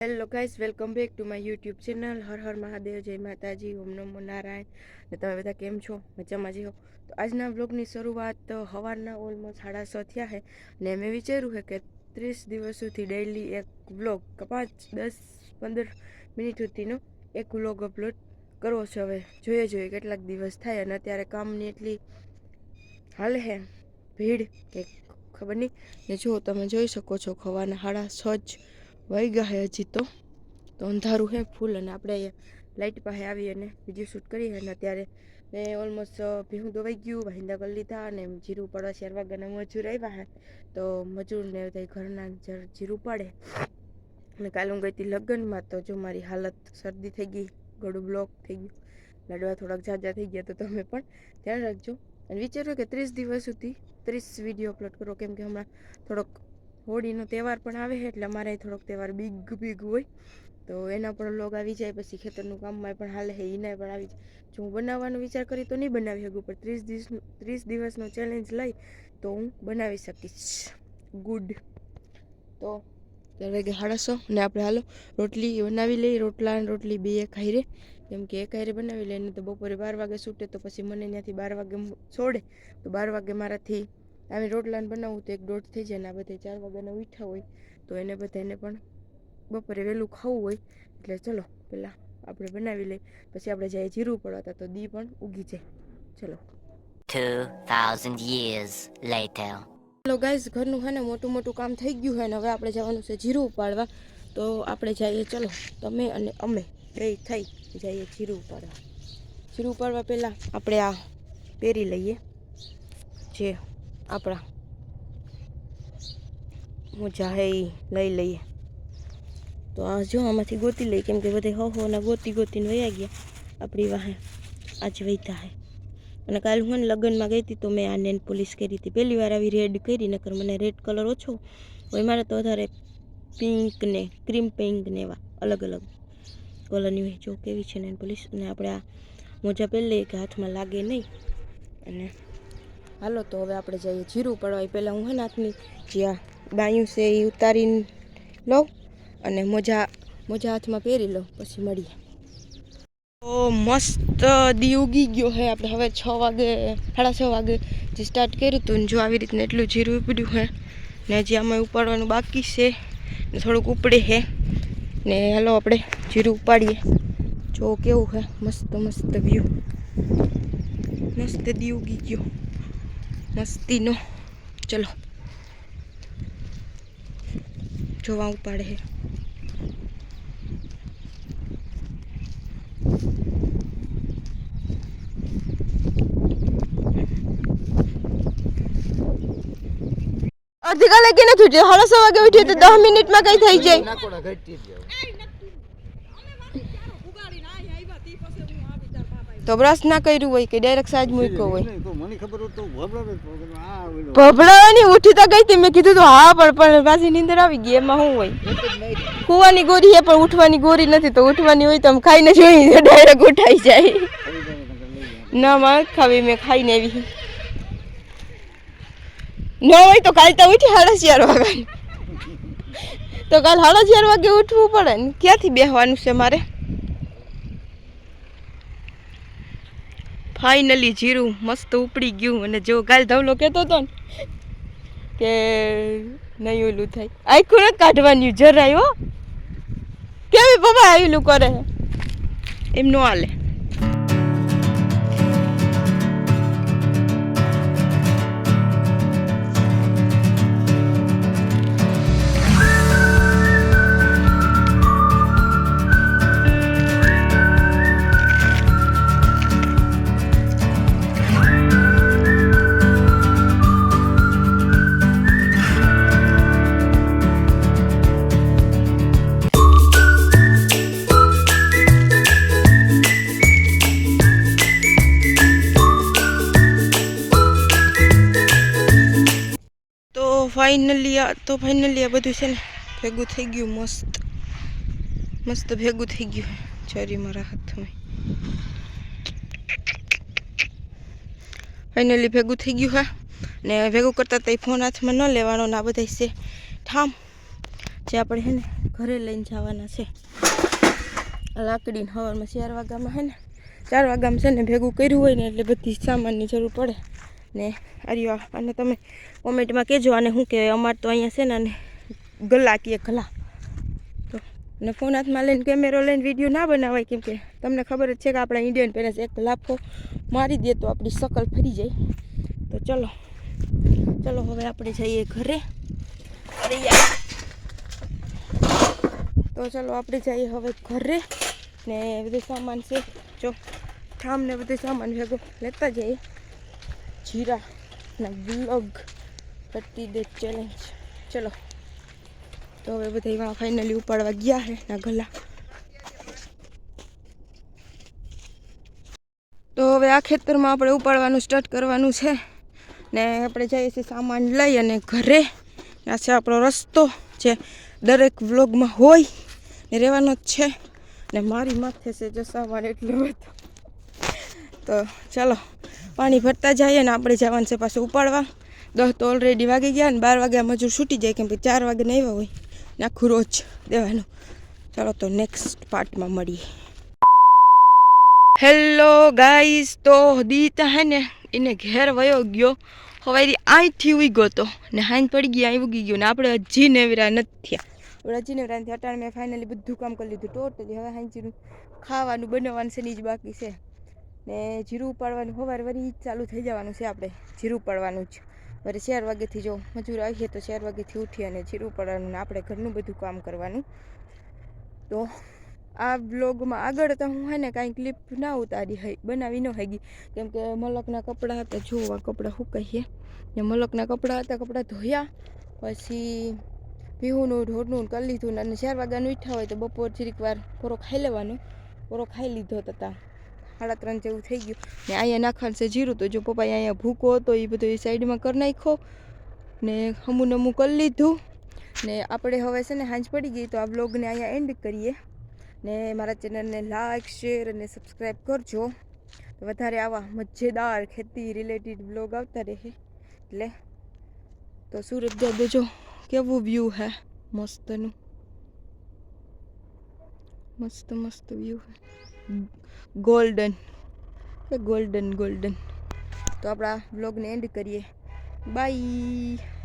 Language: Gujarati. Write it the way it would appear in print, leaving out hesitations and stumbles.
Hello guys, welcome back to my YouTube channel. Har Har Mahadev, જય માતાજી, ઓમ નમો નારાયણ. ને તમે બધા કેમ છો? મજામાં જ હો. તો આજના બ્લોગની શરૂઆત સવારના ઓલમોસ્ટ 6:30 થયા છે ને મેં વિચાર્યું છે કે 30 દિવસ સુધી ડેઇલી એક બ્લોગ 5-10-15 મિનિટ સુધીનો એક બ્લોગ અપલોડ કરવો છે. હવે જોઈએ કેટલાક દિવસ થાય. અને અત્યારે કામની એટલી હાલે છે ભીડ કે ખબર નહીં. ને જો તમે જોઈ શકો છો સવારના 6:30 વાગ્યા છે. હજી તો અંધારું છે ફૂલ. અને આપણે લાઇટ પાસે આવી અને વિડીયો શૂટ કરીએ. અને અત્યારે મેં ઓલમોસ્ટ ભીહું દવાઈ ગયું, વાહિંદા કરી લીધા અને જીરું પાડવા 4 વાગ્યાના મજૂર આવ્યા છે. તો મજૂરને બધા ઘરના જીરું પાડે. અને કાલે હું ગઈ હતી લગ્નમાં, તો જો મારી હાલત શરદી થઈ ગઈ, ગળું બ્લોક થઈ ગયું, લાડવા થોડાક ઝાઝા થઈ ગયા. તો તમે પણ ધ્યાન રાખજો. અને વિચાર્યું કે 30 દિવસ સુધી 30 વિડીયો અપલોડ કરો, કેમ કે હમણાં થોડોક હોળીનો તહેવાર પણ આવે છે. એટલે અમારે થોડોક તહેવાર બિગ હોય, તો એના પણ વ્લોગ આવી જાય. પછી ખેતરનું કામમાં પણ હાલે છે, એના પણ આવી જાય. જો હું બનાવવાનો વિચાર કરી તો નહીં બનાવી શકું, પણ 30 દિવસનો ચેલેન્જ લઈ તો હું બનાવી શકીશ. ગુડ. તો 6:30 ને આપણે હાલો રોટલી બનાવી લઈએ. રોટલા અને રોટલી બે ખાઈ રે, કેમ કે એક હારે બનાવી લે. ને તો બપોરે 12 વાગે છૂટે, તો પછી મને ત્યાંથી 12 વાગે છોડે. તો 12 વાગે મારાથી આવી રોટલાને બનાવું તો 1-1:30 થઈ જાય. ને આ બધા 4 વાગ્યાના ઉઠ્યા હોય, તો એને બધાને પણ બપોરે વહેલું ખાવું હોય. એટલે ચલો પહેલાં આપણે બનાવી લઈએ, પછી આપણે જઈએ જીરું પડવા, તો દી પણ ઉગી જાય. ચલો. 2000 years later. હેલો ગાઈઝ, ઘરનું છે ને મોટું કામ થઈ ગયું છે ને હવે આપણે જવાનું છે જીરું ઉપાડવા. તો આપણે જઈએ, ચલો. તમે અને અમે બે થઈ જઈએ જીરું ઉપાડવા. જીરું ઉપાડવા પહેલાં આપણે આ પહેરી લઈએ, જે આપણા મોજા હે એ લઈ લઈએ. તો આ જો આમાંથી ગોતી લઈ, કેમ કે બધે હોના ગોતીને વયા ગયા. આપણી વાહે આજ વૈતા હે. અને કાલે હું લગ્નમાં ગઈ હતી, તો મેં આ નેલ પોલિશ કરી હતી. પહેલી વાર આવી રેડ કરી, નકર મને રેડ કલર ઓછો હોય. મારે તો વધારે પિંક ને ક્રીમ પિંક ને એવા અલગ અલગ કલરની હોય. જો કેવી છે નેલ પોલિશ. અને આપણે આ મોજા પહેરી લઈએ કે હાથમાં લાગે નહીં. અને હાલો તો હવે આપણે જઈએ જીરું પડવા. પહેલાં હું ને હાથની જે આ બાયું છે એ ઉતારીને લઉં અને મોજા હાથમાં પહેરી લઉં, પછી મળીએ. તો મસ્ત દી ઉગી ગયો છે. આપણે હવે 6 વાગે 6:30 વાગે જે સ્ટાર્ટ કર્યું હતું ને જો આવી રીતને એટલું જીરું ઉપડ્યું છે. ને હજી આમાં ઉપાડવાનું બાકી છે, ને થોડુંક ઉપડે છે. ને હાલો આપણે જીરું ઉપાડીએ. જો કેવું છે મસ્ત વ્યૂ. મસ્ત દી ઉગી ગયો મસ્તીનો. ચલો જોવા ઉપાડે છે. અડધી કલાકે નથી ઉઠ્યો. 6:30 વાગે ઉઠ્યો તો 10 મિનિટમાં કઈ થઈ જાય. તો બ્રશ ના કર્યું હોય કે ડાયરેક્ટ સાજ મૂક્યો હોય. મને ખબર તો ભભળાવાની ઉઠી તો ગઈ હતી. મેં કીધું તો હા, પણ પાછી નીંદર આવી ગઈ. એમાં શું હોય? કુવાની ગોરી છે પણ ઉઠવાની ગોરી નથી. તો ઉઠવાની હોય તો આમ ખાઈને જોઈ ડાયરેક્ટ ઉઠાઈ જાય. ના માં ખાવી, મેં ખાઈને આવી ન હોય તો કાલ તો ઉઠી 4:30 વાગે. તો કાલ 4:30 વાગે ઉઠવું પડે ને. ક્યાંથી બેસવાનું છે મારે? ફાઇનલી જીરું મસ્ત ઉપડી ગયું. અને જો કાલ ધવલો કહેતો હતો ને કે નહીં ઓલું થાય, આખું નથી કાઢવાની જરાય. હો કેવી પપ્પા આવેલું કરે એમ ન હાલે. ફાઇનલી આ બધું છે ને ભેગું થઈ ગયું. મસ્ત ભેગું થઈ ગયું. ચરી મારા હાથમાં ફાઇનલી ભેગું થઈ ગયું છે. ને ભેગું કરતા તો ફોન હાથમાં ન લેવાનો. ને આ બધા છે ઠામ જે આપણે હે ને ઘરે લઈને જવાના છે. લાકડીને સવારમાં 4 વાગ્યામાં હે ને 4 વાગ્યામાં છે ને ભેગું કર્યું હોય ને એટલે બધી સામાનની જરૂર પડે ને. અરે અને તમે કોમેન્ટમાં કહેજો અને શું કહેવાય, અમારે તો અહીંયા છે ને અને ગલા કીએ ગલા. તો ને ફોન હાથમાં લઈને કેમેરો લઈને વિડીયો ના બનાવાય, કેમ કે તમને ખબર જ છે કે આપણા ઇન્ડિયન પેરેન્ટ્સ એક લાફો મારી દે તો આપણી શકલ ફરી જાય. તો ચલો હવે આપણે જઈએ ઘરે. અરે યાર, તો ચલો આપણે જઈએ હવે ઘરે ને બધું સામાન છે જો ઠામને બધું સામાન ભેગો લેતા જઈએ. જીરા ના બ્લોગ 30 ડે ચેલેન્જ. ચલો તો હવે બધા એમાં ફાઇનલી ઉપાડવા ગયા છે ના ગલા. તો હવે આ ખેતરમાં આપણે ઉપાડવાનું સ્ટાર્ટ કરવાનું છે ને આપણે જઈએ છીએ સામાન લઈ અને ઘરે. આ છે આપણો રસ્તો જે દરેક વ્લોગમાં હોય ને રહેવાનો જ છે ને. મારી માથે છે જો સામાન એટલો બધો. તો ચાલો પાણી ભરતા જઈએ ને આપણે જવાનું છે પાછું ઉપાડવા. 10 તો ઓલરેડી વાગી ગયા ને 12 વાગ્યા મજૂર છૂટી જાય, કેમ કે 4 વાગે ને આવ્યા હોય ને આખું રોજ દેવાનું. ચાલો તો નેક્સ્ટ પાર્ટમાં મળીએ. હેલો ગાઈસ, તો દીતા હે ને એને ઘેર વયો ગયો. હવે અહીંથી ઉગી તો ને હાંજ પડી ગઈ, અહીં ઉગી ગયો ને આપણે હજી નેવરા નથી થયા. આપણે હજી નેવરા નથી. અટાણે મેં ફાઇનલી બધું કામ કરી લીધું ટોટલી. હવે હાંજીનું ખાવાનું બનાવવાનું છે ને જ બાકી છે ને જીરું ઉપાડવાનું સવારે વળી ચાલુ થઈ જવાનું છે. આપણે જીરું ઉપાડવાનું જ વળી 4 વાગ્યાથી જો મજૂર આવીએ તો 4 વાગ્યાથી ઉઠી અને જીરું ઉપાડવાનું ને આપણે ઘરનું બધું કામ કરવાનું. તો આ બ્લોગમાં આગળ તો હું હે ને કાંઈ ક્લિપ ના ઉતારી બનાવી ન હગી, કેમ કે મલકના કપડાં હતા. જોવા કપડાં સુકાઈએ ને મલકના કપડાં હતા, કપડાં ધોયા પછી ભીહુંનું ઢોરનું કરી લીધું અને 4 વાગ્યાનું ઉઠ્યા હોય તો બપોર જરીક વાર પોરો ખાઈ લેવાનો. પોરો ખાઈ લીધો હતા, 3:30 જેવું થઈ ગયું ને. અહીંયા નાખવાનું છે જીરું. તો જો પપ્પાએ અહીંયા ભૂકો હતો એ બધો એ સાઈડમાં કરી નાખ્યો ને હમું નમું કરી લીધું ને. આપણે હવે છે ને સાંજ પડી ગઈ તો આ બ્લોગને અહીંયા એન્ડ કરીએ ને મારા ચેનલને લાઇક શેર અને સબસ્ક્રાઈબ કરજો. વધારે આવા મજેદાર ખેતી રિલેટેડ બ્લોગ આવતા રહે એટલે. તો સુરત દેજો કેવું વ્યૂ હે મસ્તનું, મસ્ત મસ્ત વ્યૂ હે. Golden golden golden. તો આપણા બ્લોગને એન્ડ કરીએ. બાય.